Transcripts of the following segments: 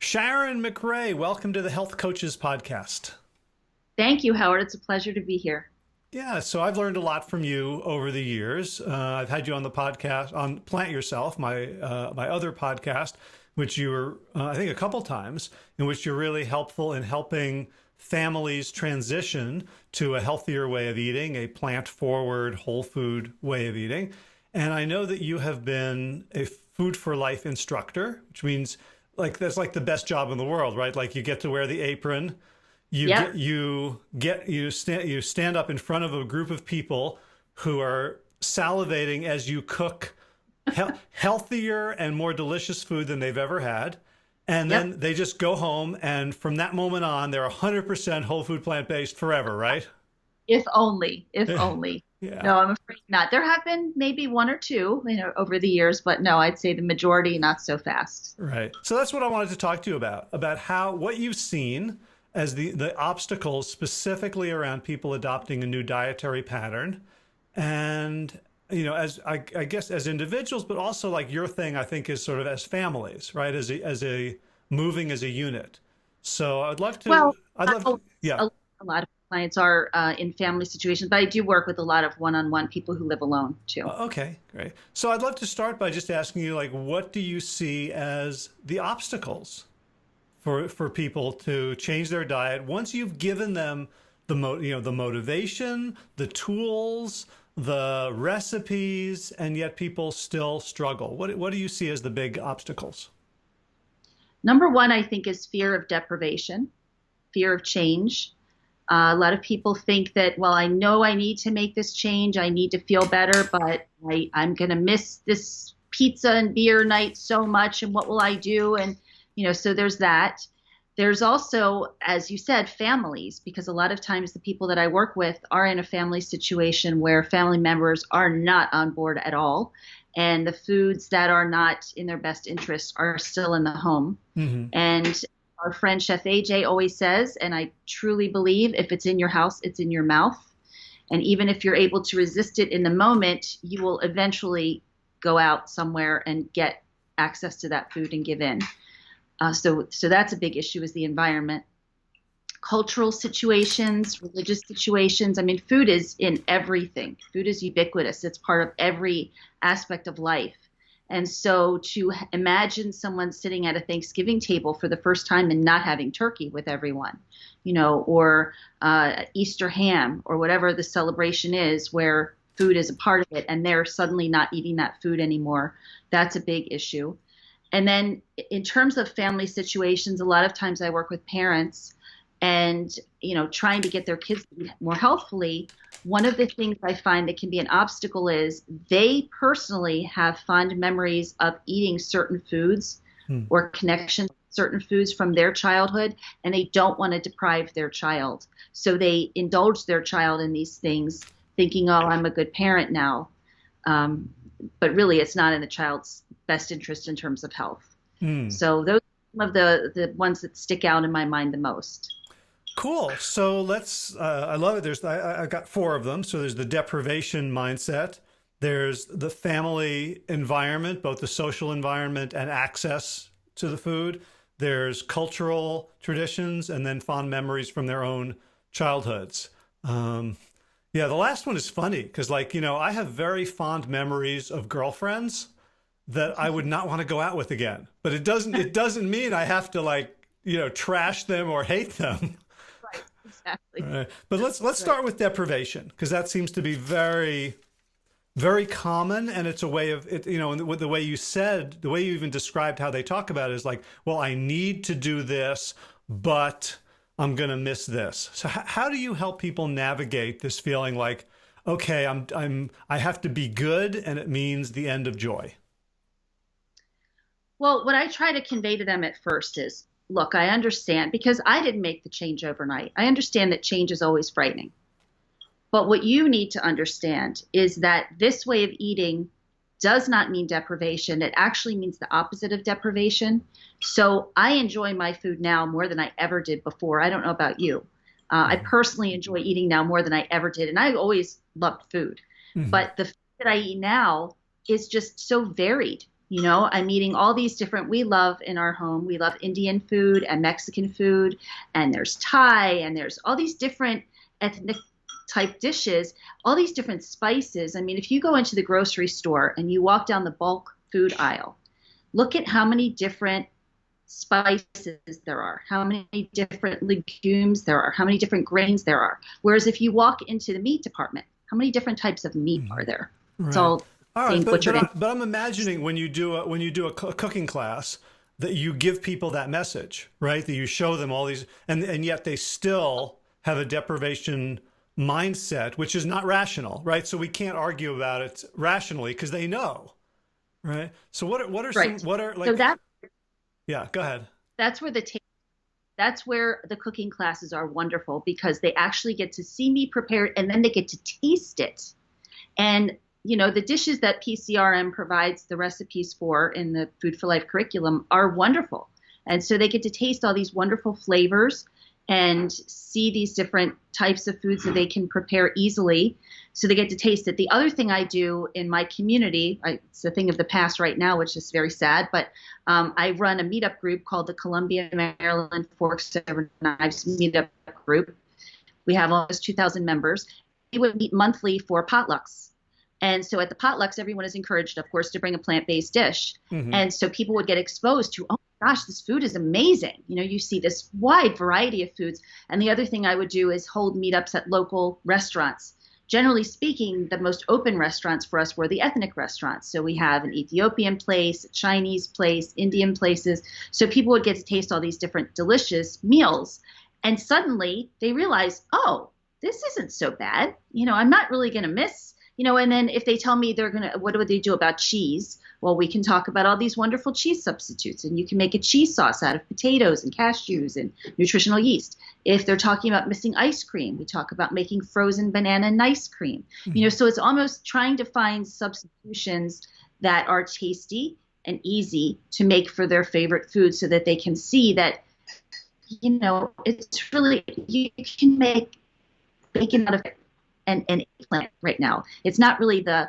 Sharon McRae, welcome to the Health Coaches Podcast. Thank you, Howard. It's a pleasure to be here. Yeah, so I've learned a lot from you over the years. I've had you on the podcast on Plant Yourself, my other podcast, which you were, I think, a couple times, in which you're really helpful in helping families transition to a healthier way of eating, a plant-forward, whole food way of eating. And I know that you have been a food for life instructor, which means that's like the best job in the world, right? Like you get to wear the apron. Yep. You stand up in front of a group of people who are salivating as you cook healthier and more delicious food than they've ever had. And then Yep. they just go home, and from that moment on, they're 100% whole food plant-based forever, right? If only, if only. Yeah. No, I'm afraid not. There have been maybe one or two, over the years, but no, I'd say the majority not so fast. Right. So that's what I wanted to talk to you about what you've seen as the obstacles specifically around people adopting a new dietary pattern. And, as I guess as individuals, but also like your thing, I think, is sort of as families, right? As a moving as a unit. So Well, yeah. a lot of clients are in family situations, but I do work with a lot of one-on-one people who live alone too. Okay, great. So I'd love to start by just asking you, what do you see as the obstacles for people to change their diet once you've given them the motivation, the tools, the recipes, and yet people still struggle? What do you see as the big obstacles? Number one, I think, is fear of deprivation, fear of change. A lot of people think that, well, I know I need to make this change. I need to feel better, but I'm going to miss this pizza and beer night so much. And what will I do? And, so there's that. There's also, as you said, families, because a lot of times the people that I work with are in a family situation where family members are not on board at all. And the foods that are not in their best interest are still in the home. Mm-hmm. And our friend Chef AJ always says, and I truly believe, if it's in your house, it's in your mouth. And even if you're able to resist it in the moment, you will eventually go out somewhere and get access to that food and give in. So that's a big issue, is the environment. Cultural situations, religious situations. I mean, food is in everything. Food is ubiquitous. It's part of every aspect of life. And so to imagine someone sitting at a Thanksgiving table for the first time and not having turkey with everyone, or Easter ham, or whatever the celebration is where food is a part of it, and they're suddenly not eating that food anymore, that's a big issue. And then in terms of family situations, a lot of times I work with parents and, trying to get their kids to eat more healthfully. One of the things I find that can be an obstacle is they personally have fond memories of eating certain foods or connections to certain foods from their childhood, and they don't want to deprive their child. So they indulge their child in these things thinking, oh, I'm a good parent now. But really, it's not in the child's best interest in terms of health. So those are some of the ones that stick out in my mind the most. Cool. So I love it. I got four of them. So there's the deprivation mindset. There's the family environment, both the social environment and access to the food. There's cultural traditions, and then fond memories from their own childhoods. Yeah, the last one is funny because, I have very fond memories of girlfriends that I would not want to go out with again. But it doesn't mean I have to trash them or hate them. Right, exactly. Right. But let's start with deprivation, because that seems to be very, very common, and it's a way of it. And with the way you even described how they talk about it is like, well, I need to do this, but I'm going to miss this. So how do you help people navigate this feeling like, okay, I have to be good, and it means the end of joy? Well, what I try to convey to them at first is, look, I understand, because I didn't make the change overnight. I understand that change is always frightening. But what you need to understand is that this way of eating does not mean deprivation. It actually means the opposite of deprivation. So I enjoy my food now more than I ever did before. I don't know about you. I personally enjoy eating now more than I ever did. And I always loved food. Mm-hmm. But the food that I eat now is just so varied. You know, I'm eating all these different, we love in our home, we love Indian food and Mexican food, and there's Thai, and there's all these different ethnic type dishes, all these different spices. I mean, if you go into the grocery store and you walk down the bulk food aisle, look at how many different spices there are, how many different legumes there are, how many different grains there are. Whereas if you walk into the meat department, how many different types of meat are there? It's Right. all All right, being butchered in. but I'm imagining when you do a cooking class that you give people that message, right? That you show them all these, and yet they still have a deprivation mindset, which is not rational, right? So we can't argue about it rationally because they know, right? So what are some Right. what are So like that yeah, go ahead. that's where the that's where the cooking classes are wonderful because they actually get to see me prepare it and then they get to taste it. And you know, the dishes that PCRM provides the recipes for in the Food for Life curriculum are wonderful. And so they get to taste all these wonderful flavors and see these different types of foods that they can prepare easily. So they get to taste it. The other thing I do in my community, it's a thing of the past right now, which is very sad, but I run a meetup group called the Columbia, Maryland Forks Over Knives Meetup Group. We have almost 2,000 members. We would meet monthly for potlucks. And so at the potlucks, everyone is encouraged, of course, to bring a plant-based dish. Hmm. And so people would get exposed to, oh my gosh, this food is amazing. You know, you see this wide variety of foods. And the other thing I would do is hold meetups at local restaurants. Generally speaking, the most open restaurants for us were the ethnic restaurants. So we have an Ethiopian place, a Chinese place, Indian places. So people would get to taste all these different delicious meals. And suddenly they realize, oh, this isn't so bad. You know, I'm not really going to miss, you know, and then if they tell me they're going to, what do they do about cheese? Well, we can talk about all these wonderful cheese substitutes, and you can make a cheese sauce out of potatoes and cashews and nutritional yeast. If they're talking about missing ice cream, we talk about making frozen banana and ice cream. You know, so it's almost trying to find substitutions that are tasty and easy to make for their favorite food so that they can see that, you know, it's really, you can make bacon out of an eggplant right now. It's not really the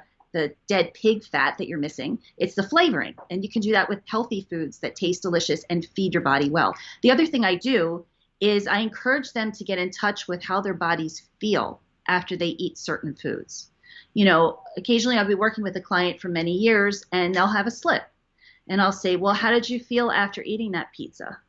dead pig fat that you're missing. It's the flavoring. And you can do that with healthy foods that taste delicious and feed your body well. The other thing I do is I encourage them to get in touch with how their bodies feel after they eat certain foods. You know, occasionally I'll be working with a client for many years and they'll have a slip. And I'll say, well, how did you feel after eating that pizza?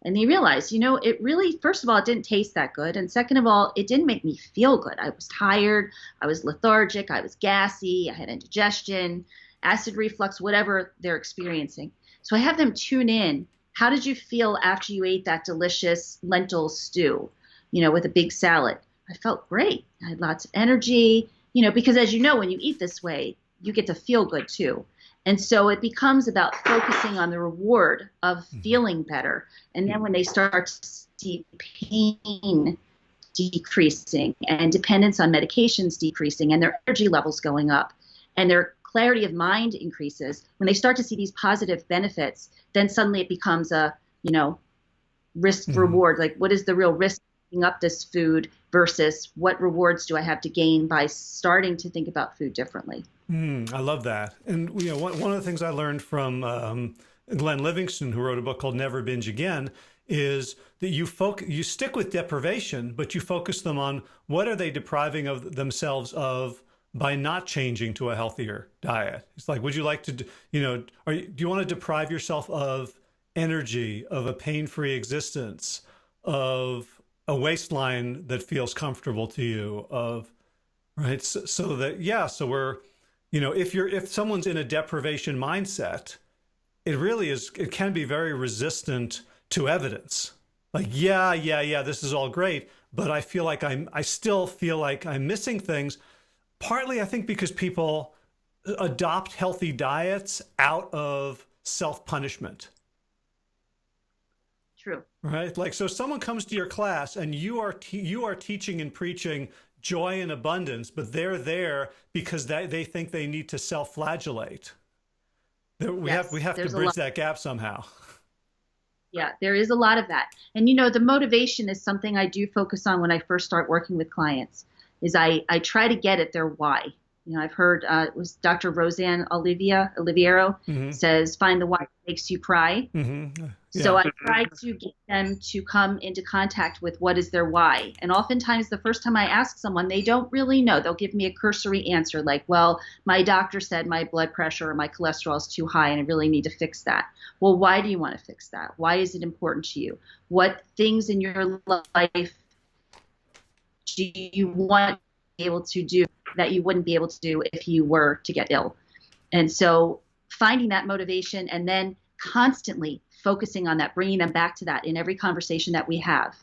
And they realized, you know, it really, first of all, it didn't taste that good. And second of all, it didn't make me feel good. I was tired. I was lethargic. I was gassy. I had indigestion, acid reflux, whatever they're experiencing. So I have them tune in. How did you feel after you ate that delicious lentil stew, you know, with a big salad? I felt great. I had lots of energy, you know, because as you know, when you eat this way, you get to feel good too. And so it becomes about focusing on the reward of feeling better. And then when they start to see pain decreasing and dependence on medications decreasing and their energy levels going up and their clarity of mind increases, when they start to see these positive benefits, then suddenly it becomes a, you know, risk reward. Like, what is the real risk of picking up this food versus what rewards do I have to gain by starting to think about food differently? I love that. And you know, one of the things I learned from Glenn Livingston, who wrote a book called Never Binge Again, is that you stick with deprivation, but you focus them on what are they depriving of themselves of by not changing to a healthier diet. It's like, would you like to, you know, do you want to deprive yourself of energy, of a pain-free existence, of a waistline that feels comfortable to you, of right, so that so we're, you know, if someone's in a deprivation mindset, it can be very resistant to evidence. Like, this is all great, but I still feel like I'm missing things. Partly, I think, because people adopt healthy diets out of self-punishment. True. Right? Like, so someone comes to your class and you are teaching and preaching joy and abundance, but they're there because they think they need to self-flagellate. We have to bridge that gap somehow. Yeah, there is a lot of that. And, you know, the motivation is something I do focus on when I first start working with clients, is I try to get at their why. I've heard it was Dr. Roseanne Oliviero Hmm. says, find the why that makes you cry. Hmm. So Yeah. I try to get them to come into contact with what is their why. And oftentimes, the first time I ask someone, they don't really know. They'll give me a cursory answer like, well, my doctor said my blood pressure or my cholesterol is too high and I really need to fix that. Well, why do you want to fix that? Why is it important to you? What things in your life do you want to be able to do that you wouldn't be able to do if you were to get ill? And so finding that motivation and then constantly focusing on that, bringing them back to that in every conversation that we have.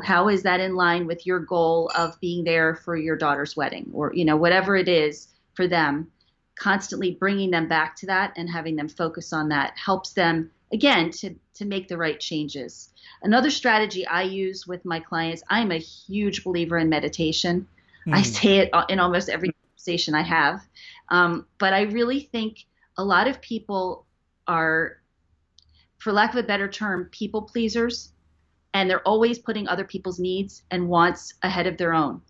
How is that in line with your goal of being there for your daughter's wedding or, whatever it is for them, constantly bringing them back to that and having them focus on that helps them, again, to make the right changes. Another strategy I use with my clients, I'm a huge believer in meditation. I Mm. say it in almost every conversation I have. But I really think a lot of people are, for lack of a better term, people pleasers, and they're always putting other people's needs and wants ahead of their own.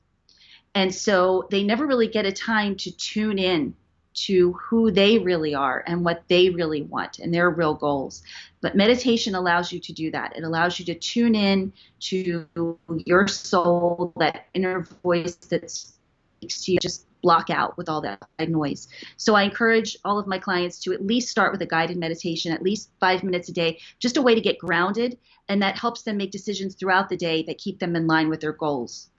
And so they never really get a time to tune in to who they really are and what they really want and their real goals. But meditation allows you to do that. It allows you to tune in to your soul, that inner voice that speaks to you, just block out with all that noise. So I encourage all of my clients to at least start with a guided meditation, at least 5 minutes a day, just a way to get grounded. And that helps them make decisions throughout the day that keep them in line with their goals.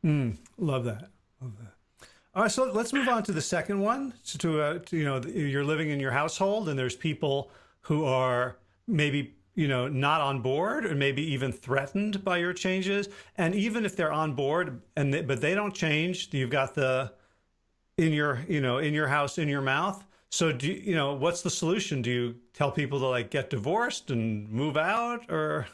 Mm. Love that. Love that. All right, so let's move on to the second one. So you're living in your household, and there's people who are maybe not on board, or maybe even threatened by your changes. And even if they're on board, but they don't change, you've got the in your house, in your mouth. So what's the solution? Do you tell people to like get divorced and move out, or?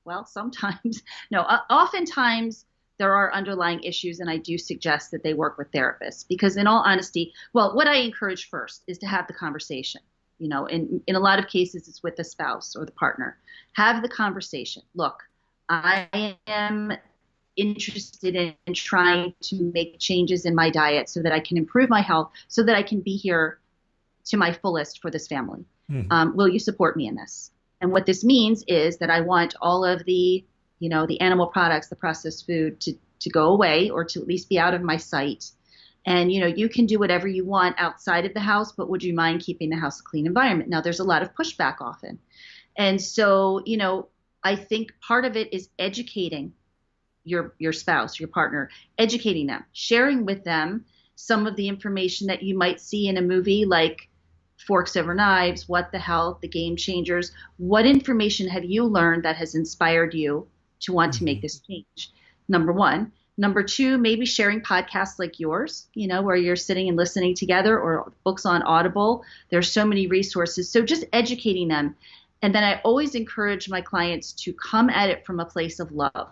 Well, sometimes, no, oftentimes there are underlying issues, and I do suggest that they work with therapists because, in all honesty, well, what I encourage first is to have the conversation. In a lot of cases, it's with the spouse or the partner. Have the conversation. Look, I am interested in trying to make changes in my diet so that I can improve my health, so that I can be here to my fullest for this family. Mhm. Will you support me in this? And what this means is that I want all of the, the animal products, the processed food to go away or to at least be out of my sight. And, you can do whatever you want outside of the house, but would you mind keeping the house a clean environment? Now, there's a lot of pushback often. And so, I think part of it is educating your spouse, your partner, educating them, sharing with them some of the information that you might see in a movie like Forks Over Knives, What the Health, The Game Changers. What information have you learned that has inspired you to want to make Mhm. this change? Number one. Number two, maybe sharing podcasts like yours, where you're sitting and listening together, or books on Audible. There's so many resources. So just educating them. And then I always encourage my clients to come at it from a place of love.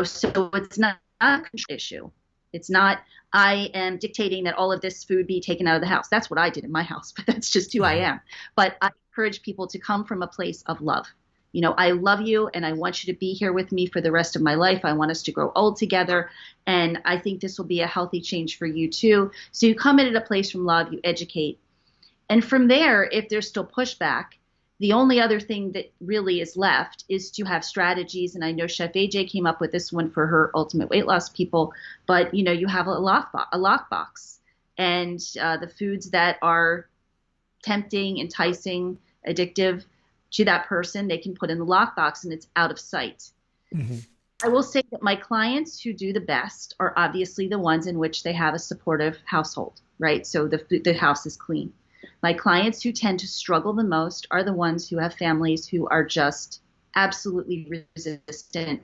So it's not a control issue. It's not, I am dictating that all of this food be taken out of the house. That's what I did in my house, but that's just who I Mhm. am. But I encourage people to come from a place of love. I love you and I want you to be here with me for the rest of my life. I want us to grow old together. And I think this will be a healthy change for you too. So you come in at a place from love, you educate. And from there, if there's still pushback, the only other thing that really is left is to have strategies. And I know Chef AJ came up with this one for her ultimate weight loss people, but you have a lockbox, and the foods that are tempting, enticing, addictive to that person, they can put in the lockbox and it's out of sight. Mhm. I will say that my clients who do the best are obviously the ones in which they have a supportive household, right? So the house is clean. My clients who tend to struggle the most are the ones who have families who are just absolutely resistant,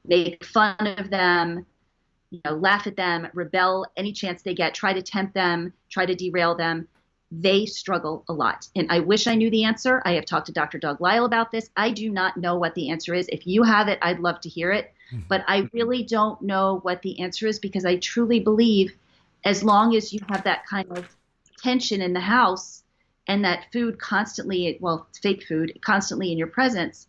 make fun of them, laugh at them, rebel any chance they get, try to tempt them, try to derail them. They struggle a lot. And I wish I knew the answer. I have talked to Dr. Doug Lyle about this. I do not know what the answer is. If you have it, I'd love to hear it. Mhm. But I really don't know what the answer is because I truly believe as long as you have that kind of tension in the house and that food constantly, well, fake food, constantly in your presence,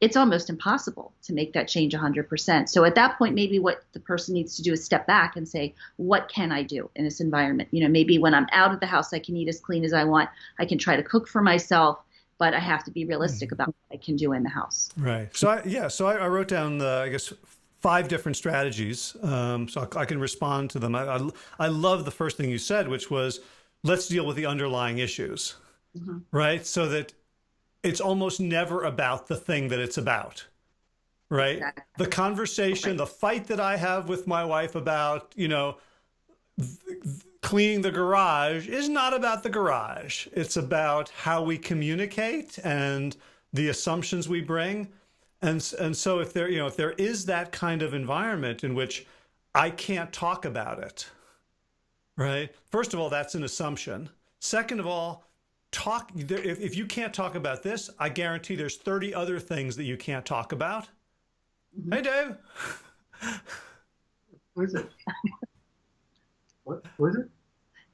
it's almost impossible to make that change 100%. So at that point, maybe what the person needs to do is step back and say, what can I do in this environment? Maybe when I'm out of the house, I can eat as clean as I want. I can try to cook for myself, but I have to be realistic about what I can do in the house. Right. So I wrote down, I guess, 5 different strategies. So I can respond to them. I love the first thing you said, which was, let's deal with the underlying issues, right? So that it's almost never about the thing that it's about, right? Exactly. The conversation, the fight that I have with my wife about, cleaning the garage is not about the garage. It's about how we communicate and the assumptions we bring. And so if there is that kind of environment in which I can't talk about it, right? First of all, that's an assumption. Second of all, if you can't talk about this, I guarantee there's 30 other things that you can't talk about. Hey, Dave. Who is it? What was it?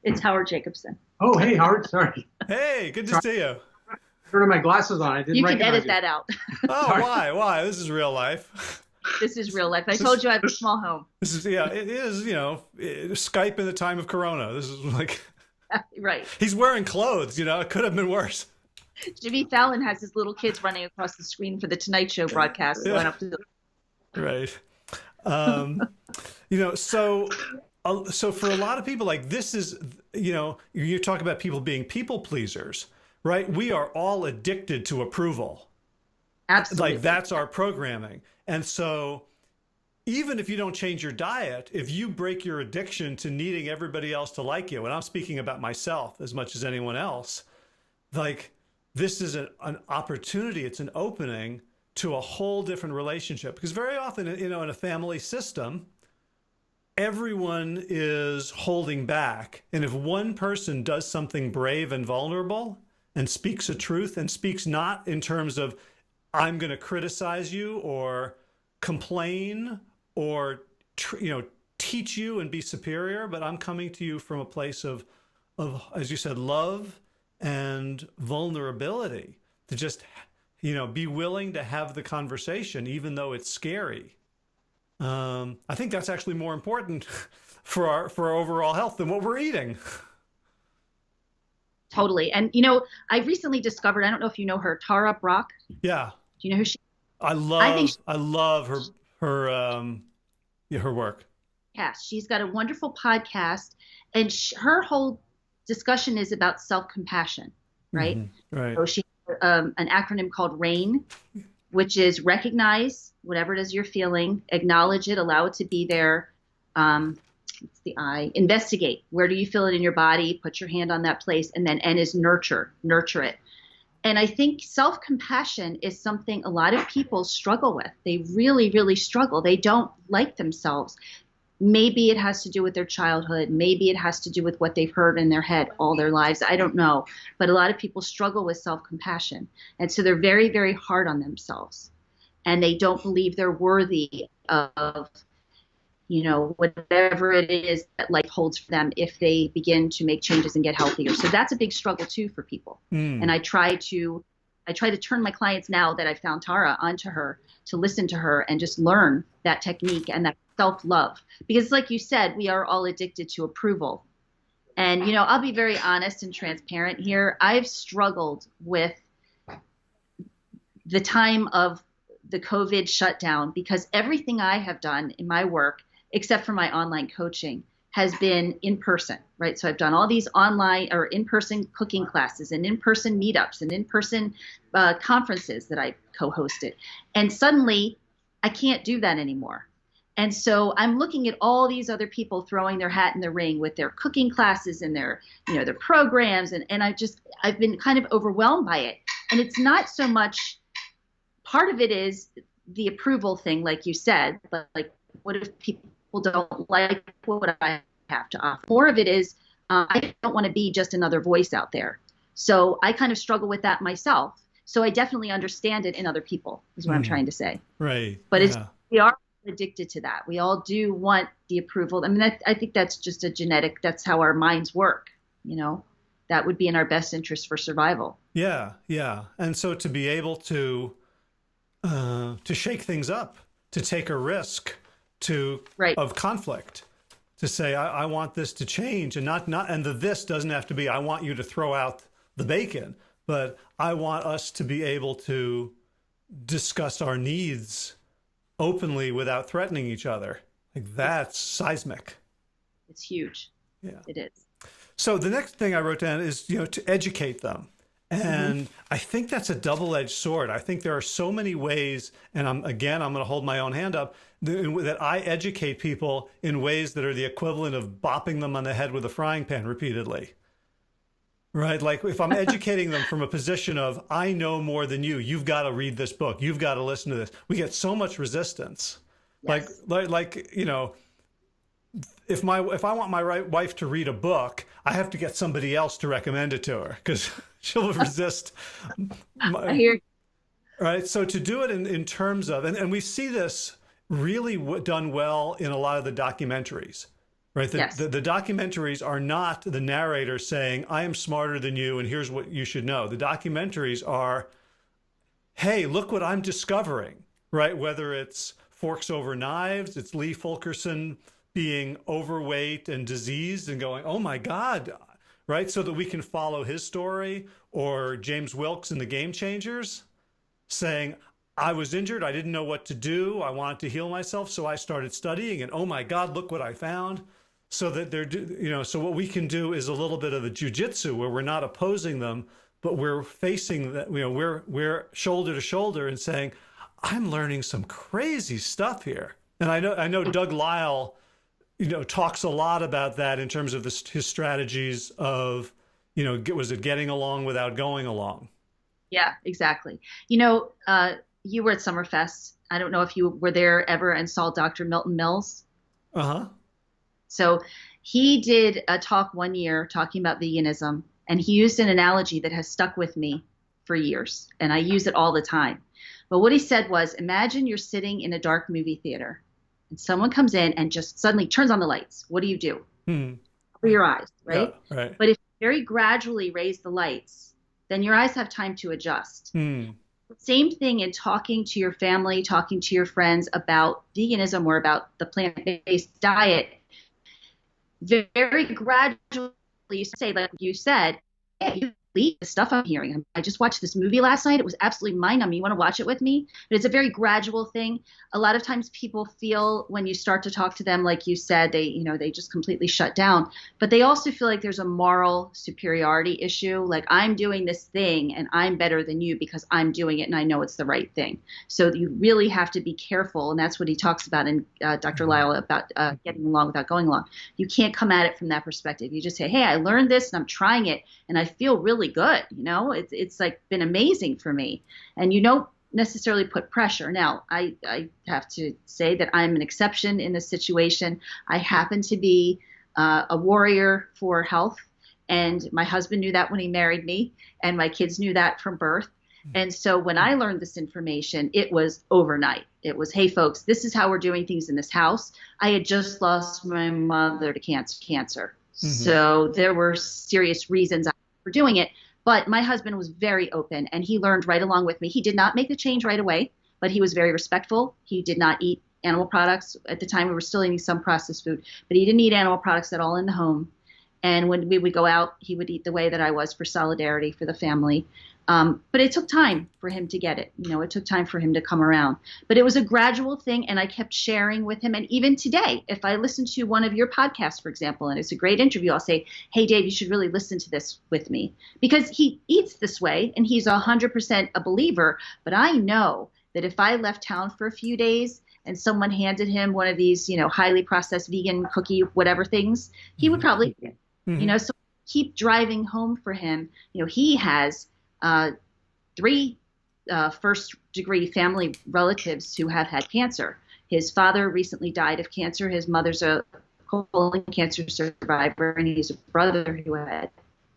It's Howard Jacobson. Oh, hey, Howard. Sorry. Hey, good to see you. I turned my glasses on. I didn't recognize You can edit you. that out. Oh, why? This is real life. This is real life. I told you I have a small home. This is, it is, Skype in the time of Corona. This is like, Right. he's wearing clothes, it could have been worse. Jimmy Fallon has his little kids running across the screen for the Tonight Show broadcast. So I don't have to. Right. So for a lot of people, like, this is, you talk about people being people pleasers, right? We are all addicted to approval. Absolutely. Like, that's our programming. And so even if you don't change your diet, if you break your addiction to needing everybody else to like you, and I'm speaking about myself as much as anyone else, like, this is an opportunity, it's an opening to a whole different relationship. Because very often, in a family system, everyone is holding back. And if one person does something brave and vulnerable and speaks a truth, and speaks not in terms of, I'm going to criticize you or complain or teach you and be superior, but I'm coming to you from a place of, as you said, love and vulnerability, to just be willing to have the conversation, even though it's scary. I think that's actually more important for our overall health than what we're eating. Totally. And, I recently discovered, I don't know if you know her, Tara Brach. Yeah. Do you know who she is? I love her work. Yes, she's got a wonderful podcast, and her whole discussion is about self-compassion, right? Mm-hmm. Right. So she an acronym called RAIN, which is recognize whatever it is you're feeling, acknowledge it, allow it to be there. It's the I. Investigate. Where do you feel it in your body? Put your hand on that place, and then N is nurture it. And I think self-compassion is something a lot of people struggle with. They really, really struggle. They don't like themselves. Maybe it has to do with their childhood. Maybe it has to do with what they've heard in their head all their lives. I don't know. But a lot of people struggle with self-compassion. And so they're very, very hard on themselves. And they don't believe they're worthy of, whatever it is that life holds for them if they begin to make changes and get healthier. So that's a big struggle too for people. And I try to turn my clients, now that I found Tara, onto her, to listen to her and just learn that technique and that self-love. Because like you said, we are all addicted to approval. And, I'll be very honest and transparent here. I've struggled with the time of the COVID shutdown, because everything I have done in my work, except for my online coaching, has been in person, right? So I've done all these online or in-person cooking classes and in-person meetups and in-person conferences that I co-hosted. And suddenly I can't do that anymore. And so I'm looking at all these other people throwing their hat in the ring with their cooking classes and their programs. And I've been kind of overwhelmed by it. And it's not so much, part of it is the approval thing, like you said, but like, what if people don't like what I have to offer? More of it is, I don't want to be just another voice out there. So I kind of struggle with that myself. So I definitely understand it in other people, is what I'm trying to say. Right. But we are addicted to that. We all do want the approval. I mean, I think that's just a genetic, that's how our minds work. That would be in our best interest for survival. Yeah. Yeah. And so to be able to to shake things up, to take a risk Right. of conflict, to say, I want this to change, and and the this doesn't have to be, I want you to throw out the bacon, but I want us to be able to discuss our needs openly without threatening each other. Like, that's seismic. It's huge. Yeah. It is. So the next thing I wrote down is, to educate them. And I think that's a double-edged sword. I think there are so many ways, and I'm going to hold my own hand up, that I educate people in ways that are the equivalent of bopping them on the head with a frying pan repeatedly. Right? Like, if I'm educating them from a position of, I know more than you, you've got to read this book, you've got to listen to this, we get so much resistance. Yes. Like, if I want my wife to read a book, I have to get somebody else to recommend it to her, because she'll resist. I hear. Right. So to do it in terms of, and we see this really done well in a lot of the documentaries, right? Yes. The documentaries are not the narrator saying, I am smarter than you and here's what you should know. The documentaries are, hey, look what I'm discovering, right? Whether it's Forks Over Knives, it's Lee Fulkerson being overweight and diseased and going, oh my God, right? So that we can follow his story, or James Wilkes in The Game Changers saying, I was injured, I didn't know what to do, I wanted to heal myself, so I started studying, and oh my God, look what I found. So that so what we can do is a little bit of a jujitsu where we're not opposing them, but we're facing that, we're shoulder to shoulder and saying, I'm learning some crazy stuff here. And I know Doug Lisle, talks a lot about that in terms of his strategies of, was it getting along without going along? Yeah, exactly. You were at Summerfest. I don't know if you were there ever and saw Dr. Milton Mills. Uh-huh. So he did a talk one year talking about veganism, and he used an analogy that has stuck with me for years, and I use it all the time. But what he said was, imagine you're sitting in a dark movie theater, and someone comes in and just suddenly turns on the lights. What do you do? Cover your eyes, right? Yeah, right. But if you very gradually raise the lights, then your eyes have time to adjust. Same thing in talking to your family, talking to your friends about veganism or about the plant-based diet. Very gradually, you say, like you said, hey, you believe the stuff I'm hearing. I just watched this movie last night. It was absolutely mind-numbing. You want to watch it with me? But it's a very gradual thing. A lot of times people feel when you start to talk to them, like you said, they just completely shut down. But they also feel like there's a moral superiority issue. Like, I'm doing this thing and I'm better than you because I'm doing it and I know it's the right thing. So you really have to be careful. And that's what he talks about in Dr. Lisle about getting along without going along. You can't come at it from that perspective. You just say, hey, I learned this and I'm trying it and I feel really good. It's like been amazing for me. And you don't necessarily put pressure. Now, I have to say that I'm an exception in this situation. I happen to be a warrior for health, and my husband knew that when he married me, and my kids knew that from birth. And so when I learned this information, it was overnight. It was, hey, folks, this is how we're doing things in this house. I had just lost my mother to cancer. So there were serious reasons for doing it. But my husband was very open, and he learned right along with me. He did not make the change right away, but he was very respectful. He did not eat animal products. At the time, we were still eating some processed food, but he didn't eat animal products at all in the home. And when we would go out, he would eat the way that I was for solidarity for the family. But it took time for him to get it. It took time for him to come around. But it was a gradual thing, and I kept sharing with him. And even today, if I listen to one of your podcasts, for example, and it's a great interview, I'll say, hey, Dave, you should really listen to this with me. Because he eats this way, and he's 100% a believer. But I know that if I left town for a few days and someone handed him one of these, highly processed vegan cookie, whatever things, he would probably eat it. So keep driving home for him. He has 3 first-degree family relatives who have had cancer. His father recently died of cancer. His mother's a colon cancer survivor, and he's a brother who is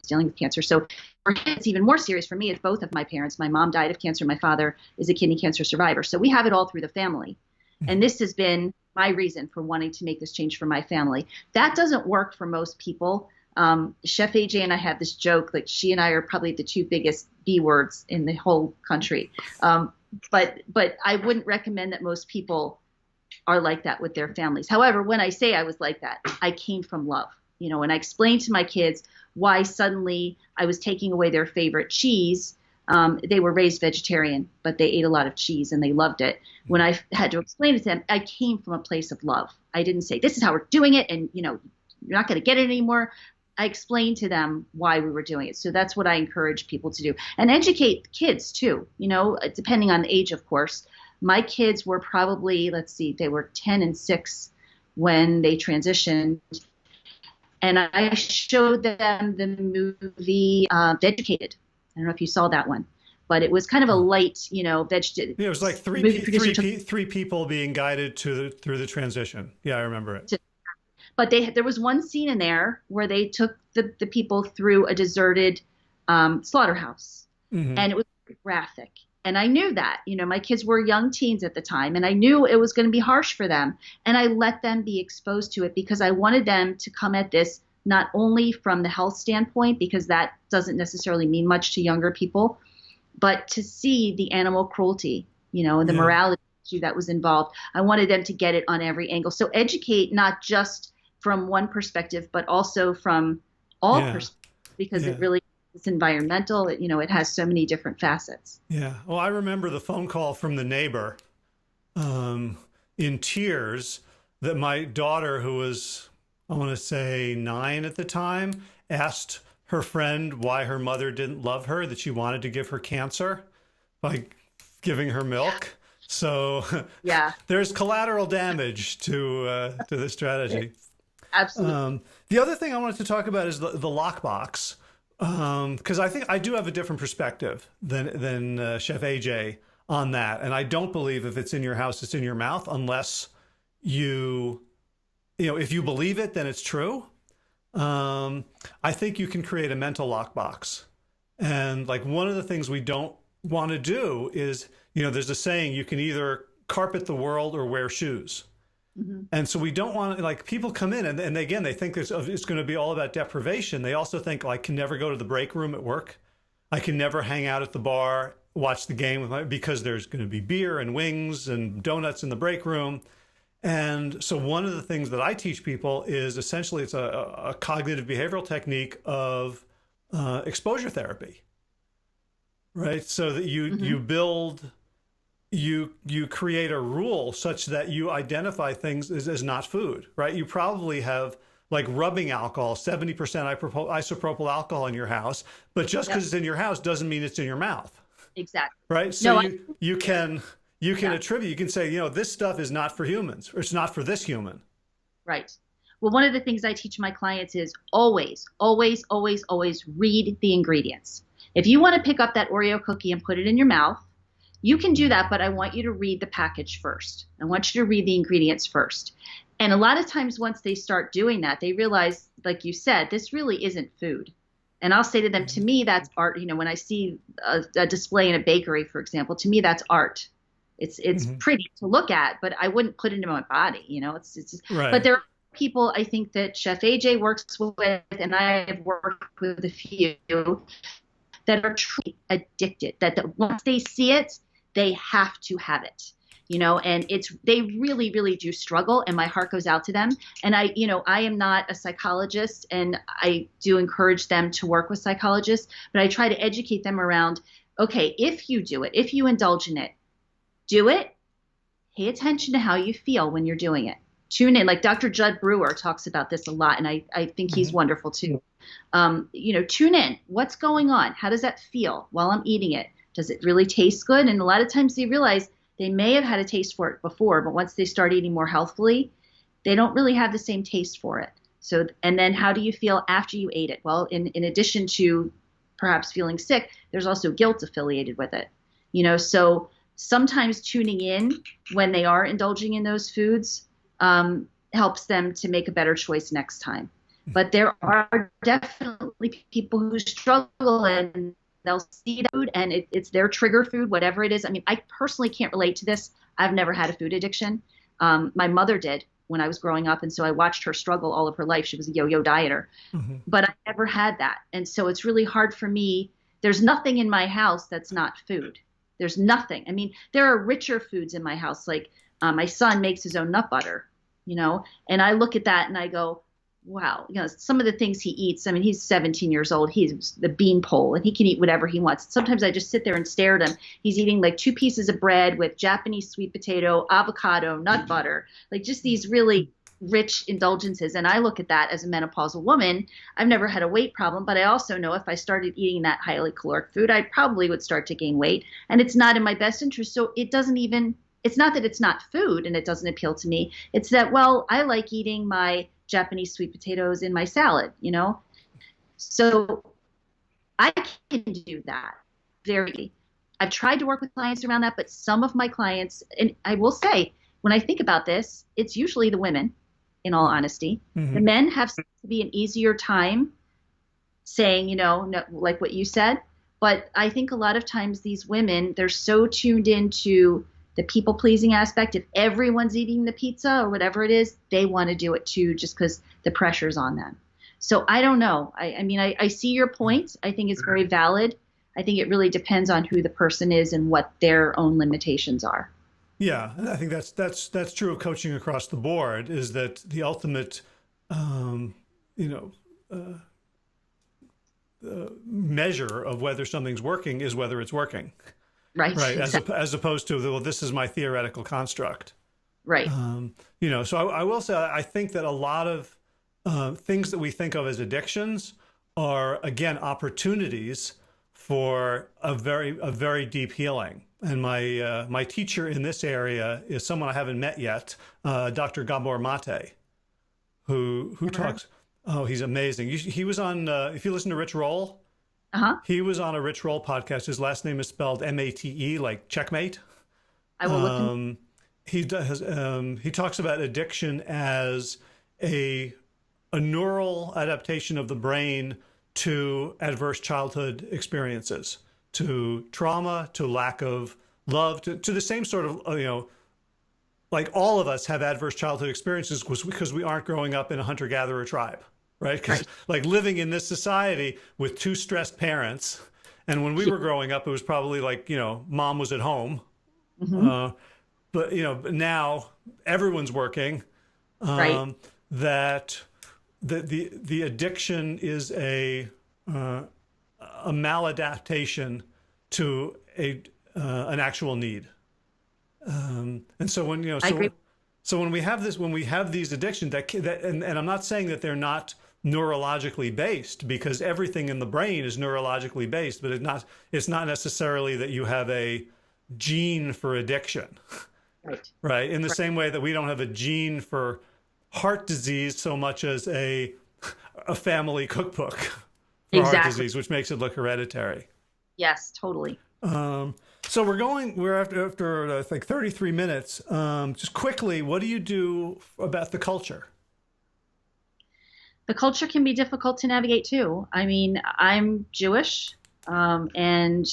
dealing with cancer. So for him, it's even more serious. For me, it's both of my parents. My mom died of cancer. My father is a kidney cancer survivor. So we have it all through the family. And this has been my reason for wanting to make this change for my family. That doesn't work for most people. Chef AJ and I have this joke, like she and I are probably the 2 biggest B words in the whole country. but I wouldn't recommend that most people are like that with their families. However, when I say I was like that, I came from love, and I explained to my kids why suddenly I was taking away their favorite cheese. They were raised vegetarian, but they ate a lot of cheese and they loved it. When I had to explain it to them, I came from a place of love. I didn't say, this is how we're doing it, and you're not going to get it anymore. I explained to them why we were doing it. So that's what I encourage people to do. And educate kids too, depending on the age, of course. My kids were probably, they were 10 and 6 when they transitioned. And I showed them the movie Educated. I don't know if you saw that one, but it was kind of a light, It was like three people being guided through the transition. Yeah, I remember it. But there was one scene in there where they took the people through a deserted slaughterhouse, and it was graphic. And I knew that, my kids were young teens at the time, and I knew it was going to be harsh for them. And I let them be exposed to it because I wanted them to come at this not only from the health standpoint, because that doesn't necessarily mean much to younger people, but to see the animal cruelty, and the morality issue that was involved. I wanted them to get it on every angle. So educate not just from one perspective, but also from all perspectives, because it really it's environmental. It has so many different facets. Yeah. Well, I remember the phone call from the neighbor in tears that my daughter, who was, I want to say 9 at the time, asked her friend why her mother didn't love her, that she wanted to give her cancer by giving her milk. So there's collateral damage to the strategy. Absolutely. The other thing I wanted to talk about is the lockbox. Because I think I do have a different perspective than Chef AJ on that. And I don't believe if it's in your house, it's in your mouth, unless if you believe it, then it's true. I think you can create a mental lockbox. And like one of the things we don't want to do is, there's a saying, you can either carpet the world or wear shoes. And so we don't want to, like, people come in and again, they think it's going to be all about deprivation. They also think, I can never go to the break room at work. I can never hang out at the bar, watch the game because there's going to be beer and wings and donuts in the break room. And so one of the things that I teach people is essentially it's a cognitive behavioral technique of exposure therapy, right? So that you build... You create a rule such that you identify things as not food, right? You probably have like rubbing alcohol, 70% isopropyl alcohol in your house, but just because it's in your house doesn't mean it's in your mouth. Exactly. Right? So you can attribute, you can say, this stuff is not for humans, or it's not for this human. Right. Well, one of the things I teach my clients is always, always, always, always read the ingredients. If you want to pick up that Oreo cookie and put it in your mouth, you can do that, but I want you to read the package first. I want you to read the ingredients first. And a lot of times once they start doing that, they realize, like you said, this really isn't food. And I'll say to them, to me, that's art. When I see a display in a bakery, for example, to me, that's art. It's pretty to look at, but I wouldn't put it into my body. It's just, right. But there are people I think that Chef AJ works with, and I have worked with a few that are truly addicted, that once they see it, they have to have it, and they really, really do struggle, and my heart goes out to them. And I am not a psychologist, and I do encourage them to work with psychologists, but I try to educate them around, okay, if you do it, if you indulge in it, do it, pay attention to how you feel when you're doing it. Tune in, like Dr. Judd Brewer talks about this a lot, and I think he's wonderful too. Tune in, what's going on? How does that feel while I'm eating it? Does it really taste good? And a lot of times they realize they may have had a taste for it before, but once they start eating more healthfully, they don't really have the same taste for it. So, and then how do you feel after you ate it? Well, in addition to perhaps feeling sick, there's also guilt affiliated with it. So sometimes tuning in when they are indulging in those foods helps them to make a better choice next time. But there are definitely people who struggle, and they'll see the food and it's their trigger food, whatever it is. I mean, I personally can't relate to this. I've never had a food addiction. My mother did when I was growing up, and so I watched her struggle all of her life. She was a yo-yo dieter, but I never had that. And so it's really hard for me. There's nothing in my house that's not food. There's nothing. I mean, there are richer foods in my house. Like my son makes his own nut butter, and I look at that and I go, wow, some of the things he eats. I mean, he's 17 years old. He's the beanpole and he can eat whatever he wants. Sometimes I just sit there and stare at him. He's eating like 2 pieces of bread with Japanese sweet potato, avocado, nut butter, like just these really rich indulgences. And I look at that as a menopausal woman. I've never had a weight problem, but I also know if I started eating that highly caloric food, I probably would start to gain weight, and it's not in my best interest. So it's not that it's not food and it doesn't appeal to me. It's that, well, I like eating my Japanese sweet potatoes in my salad, So I can do that. I've tried to work with clients around that, but some of my clients, and I will say, when I think about this, it's usually the women, in all honesty. Mm-hmm. The men have to be an easier time saying, no, like what you said. But I think a lot of times these women, they're so tuned into the people pleasing aspect. If everyone's eating the pizza or whatever it is, they want to do it too, just because the pressure's on them. So I don't know. I mean, I see your point. I think it's very valid. I think it really depends on who the person is and what their own limitations are. Yeah, I think that's true of coaching across the board, is that the ultimate, measure of whether something's working is whether it's working. Right. Exactly. As opposed to, well, this is my theoretical construct. Right. So I will say, I think that a lot of things that we think of as addictions are, again, opportunities for a very deep healing. And my teacher in this area is someone I haven't met yet, Dr. Gabor Mate, who talks. Oh, he's amazing. He was on. If you listen to Rich Roll, he was on a Rich Roll podcast. His last name is spelled Mate, like checkmate. I will look. He talks about addiction as a neural adaptation of the brain to adverse childhood experiences, to trauma, to lack of love, to the same sort of, like all of us have adverse childhood experiences because we aren't growing up in a hunter-gatherer tribe, right? Because like living in this society with 2 stressed parents, and when we were growing up, it was probably like, mom was at home, but now everyone's working. That the addiction is a maladaptation to an actual need. And so when when we have these addictions and I'm not saying that they're not neurologically based, because everything in the brain is neurologically based, but it's not necessarily that you have a gene for addiction. Right. In the same way that we don't have a gene for heart disease so much as a family cookbook for heart disease, which makes it look hereditary. Yes, totally. So we're after I think 33 minutes. Just quickly, what do you do about the culture? The culture can be difficult to navigate too. I mean, I'm Jewish, and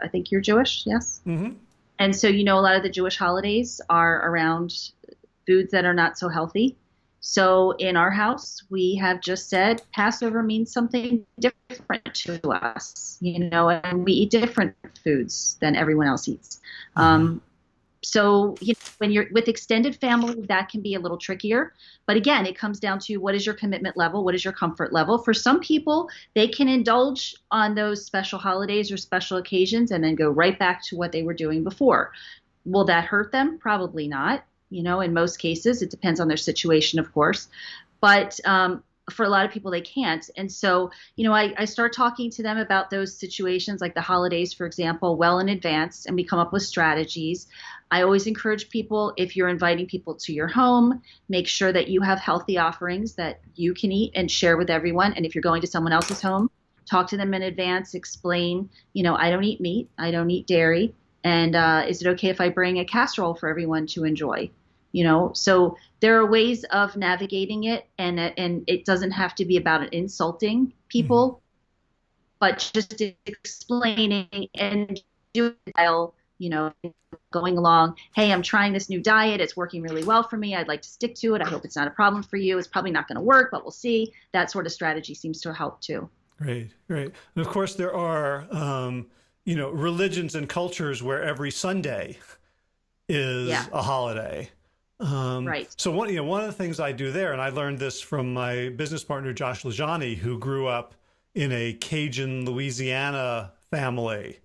I think you're Jewish, yes? Mm-hmm. And so, a lot of the Jewish holidays are around foods that are not so healthy. So in our house, we have just said Passover means something different to us, and we eat different foods than everyone else eats. So when you're with extended family, that can be a little trickier. But again, it comes down to what is your commitment level? What is your comfort level? For some people, they can indulge on those special holidays or special occasions and then go right back to what they were doing before. Will that hurt them? Probably not. In most cases, it depends on their situation, of course. But for a lot of people, they can't. And so, I start talking to them about those situations, like the holidays, for example, well in advance, and we come up with strategies. I always encourage people, if you're inviting people to your home, make sure that you have healthy offerings that you can eat and share with everyone. And if you're going to someone else's home, talk to them in advance, explain, I don't eat meat, I don't eat dairy. And is it okay if I bring a casserole for everyone to enjoy? So there are ways of navigating it, and it doesn't have to be about insulting people, but just explaining and doing it while, going along. Hey, I'm trying this new diet. It's working really well for me. I'd like to stick to it. I hope it's not a problem for you. It's probably not going to work, but we'll see. That sort of strategy seems to help too. Great. And of course, there are religions and cultures where every Sunday is Yeah. a holiday. Right. So one of the things I do there, and I learned this from my business partner, Josh Lajani, who grew up in a Cajun, Louisiana family,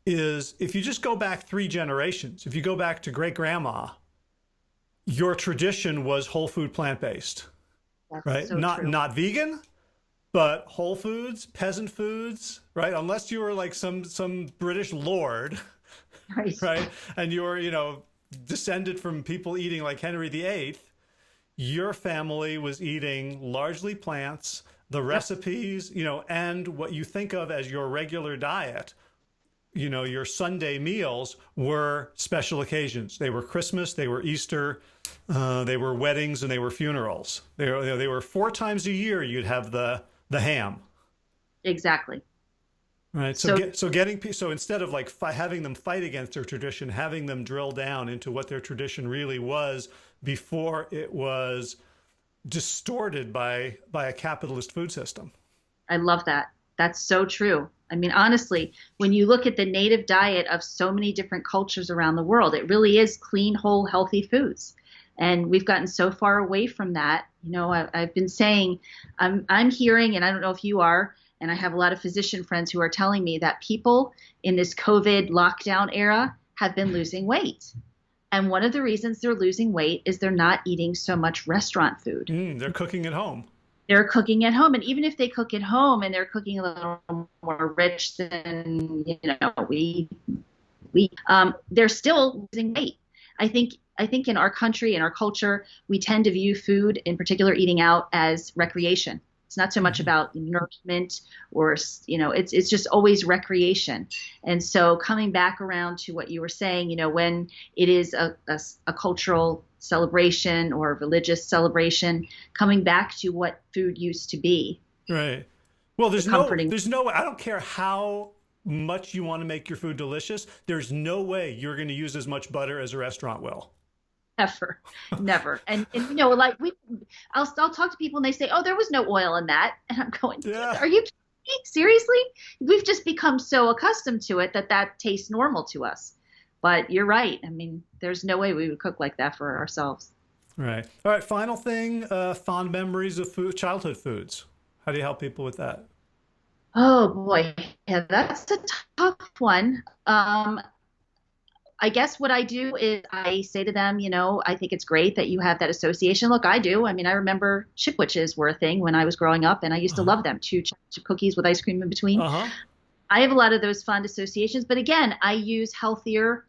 is if you just go back 3 generations, if you go back to great grandma, your tradition was whole food, plant-based, That's right? so Not true. not vegan, but whole foods, peasant foods, right? Unless you were like some British lord, Right. right? And you were, descended from people eating like Henry VIII, your family was eating largely plants, the recipes, and what you think of as your regular diet, your Sunday meals were special occasions. They were Christmas, they were Easter, they were weddings, and they were funerals. They were 4 times a year you'd have the ham. Exactly. Right. So So instead of like having them fight against their tradition, having them drill down into what their tradition really was before it was distorted by a capitalist food system. I love that. That's so true. I mean, honestly, when you look at the native diet of so many different cultures around the world, it really is clean, whole, healthy foods. And we've gotten so far away from that. I've been saying, I'm hearing, and I don't know if you are, and I have a lot of physician friends who are telling me that people in this COVID lockdown era have been losing weight. And one of the reasons they're losing weight is they're not eating so much restaurant food. They're cooking at home. They're cooking at home. And even if they cook at home and they're cooking a little more rich than, they're still losing weight. I think in our country, in our culture, we tend to view food, in particular eating out, as recreation. It's not so much about nourishment or, it's just always recreation. And so coming back around to what you were saying, when it is a cultural celebration or a religious celebration, coming back to what food used to be. Right. Well, there's comforting. no, I don't care how much you want to make your food delicious. There's no way you're going to use as much butter as a restaurant will. Never. And I'll talk to people and they say, oh, there was no oil in that. And I'm going, Yeah. Are you kidding me? Seriously? We've just become so accustomed to it that tastes normal to us. But you're right. I mean, there's no way we would cook like that for ourselves. Right. All right. Final thing, fond memories of childhood foods. How do you help people with that? Oh boy. Yeah, that's a tough one. I guess what I do is I say to them, I think it's great that you have that association. Look, I do. I mean, I remember chipwiches were a thing when I was growing up, and I used to love them. 2 chip cookies with ice cream in between. I have a lot of those fond associations. But again, I use healthier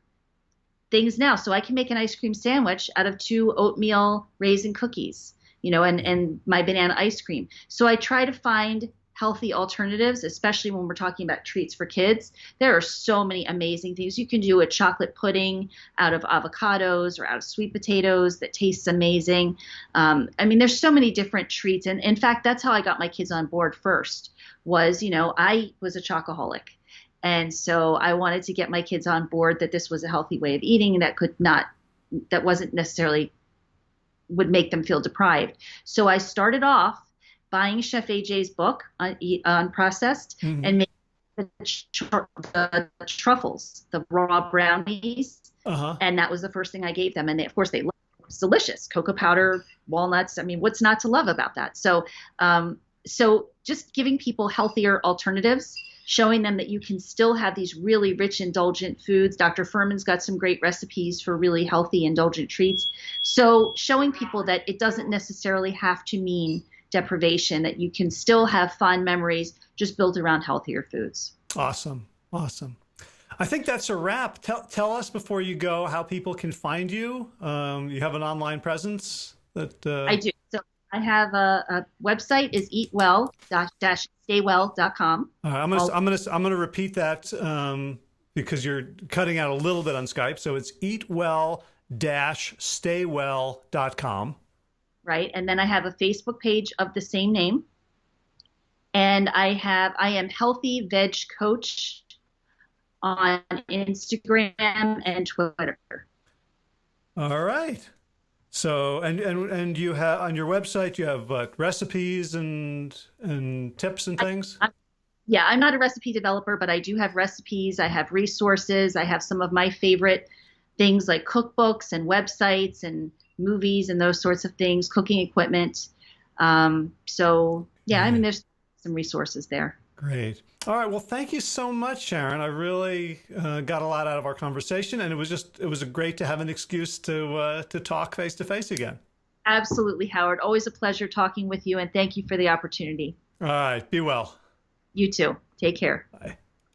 things now. So I can make an ice cream sandwich out of 2 oatmeal raisin cookies, and my banana ice cream. So I try to find healthy alternatives, especially when we're talking about treats for kids. There are so many amazing things. You can do a chocolate pudding out of avocados or out of sweet potatoes that tastes amazing. There's so many different treats. And in fact, that's how I got my kids on board first was, I was a chocoholic. And so I wanted to get my kids on board that this was a healthy way of eating that wasn't necessarily would make them feel deprived. So I started off buying Chef AJ's book on processed and making the truffles, the raw brownies. And that was the first thing I gave them. And of course they loved it. It was delicious. Cocoa powder, walnuts. I mean, what's not to love about that? So just giving people healthier alternatives, showing them that you can still have these really rich, indulgent foods. Dr. Furman's got some great recipes for really healthy, indulgent treats. So showing people that it doesn't necessarily have to mean deprivation, that you can still have fond memories just built around healthier foods. Awesome. I think that's a wrap. Tell us before you go how people can find you. You have an online presence that I do. So I have a website is eatwell-staywell.com. I'm gonna repeat that because you're cutting out a little bit on Skype. So it's eatwell-staywell.com. Right. And then I have a Facebook page of the same name. And I am Healthy Veg Coach on Instagram and Twitter. All right. So, and you have on your website, you have recipes and tips and things? Yeah, I'm not a recipe developer, but I do have recipes. I have resources. I have some of my favorite things like cookbooks and websites and movies and those sorts of things, cooking equipment. So yeah, I mean, Great. there's some resources there. Great. All right. Well, thank you so much, Sharon. I really got a lot out of our conversation, and it was great to have an excuse to talk face to face again. Absolutely, Howard. Always a pleasure talking with you, and thank you for the opportunity. All right. Be well. You too. Take care. Bye.